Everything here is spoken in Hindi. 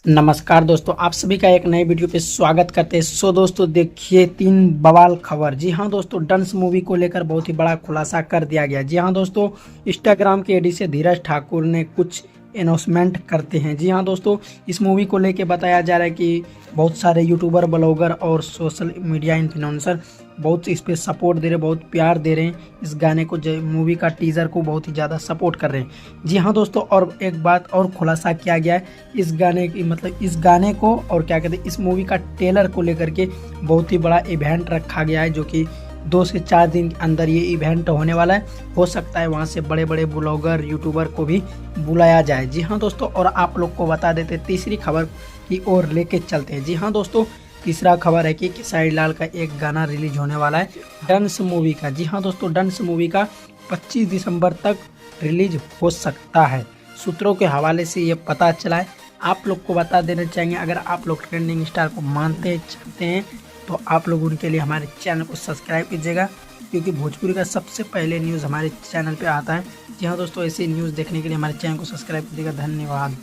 नमस्कार दोस्तों, आप सभी का एक नए वीडियो पे स्वागत करते हैं। दोस्तों देखिए, 3 बवाल खबर। जी हाँ दोस्तों, डंस मूवी को लेकर बहुत ही बड़ा खुलासा कर दिया गया। जी हाँ दोस्तों, इंस्टाग्राम के एडी से धीरज ठाकुर ने कुछ अनाउंसमेंट करते हैं। जी हाँ दोस्तों, इस मूवी को लेकर बताया जा रहा है कि बहुत सारे यूट्यूबर, ब्लॉगर और सोशल मीडिया इन्फ्लुएंसर बहुत इस पे सपोर्ट दे रहे हैं, बहुत प्यार दे रहे हैं। इस गाने को, मूवी का टीजर को बहुत ही ज़्यादा सपोर्ट कर रहे हैं। जी हाँ दोस्तों, और एक बात और खुलासा किया गया है इस गाने की, मतलब इस गाने को और क्या कहते हैं, इस मूवी का ट्रेलर को लेकर के बहुत ही बड़ा इवेंट रखा गया है, जो कि 2 से 4 दिन के अंदर ये इवेंट होने वाला है। हो सकता है वहाँ से बड़े बड़े ब्लॉगर, यूट्यूबर को भी बुलाया जाए। जी हाँ दोस्तों, और आप लोग को बता देते तीसरी खबर की ओर लेके चलते हैं। जी हाँ दोस्तों, तीसरा खबर है कि खेसारी लाल का एक गाना रिलीज होने वाला है, डंस मूवी का। जी हाँ दोस्तों, डंस मूवी का 25 दिसंबर तक रिलीज हो सकता है। सूत्रों के हवाले से ये पता चला है। आप लोग को बता देना चाहेंगे, अगर आप लोग ट्रेंडिंग स्टार को मानते चाहते हैं तो आप लोग उनके लिए हमारे चैनल को सब्सक्राइब कीजिएगा, क्योंकि भोजपुरी का सबसे पहले न्यूज़ हमारे चैनल पे आता है। जी हाँ दोस्तों, ऐसे न्यूज़ देखने के लिए हमारे चैनल को सब्सक्राइब कीजिएगा। धन्यवाद।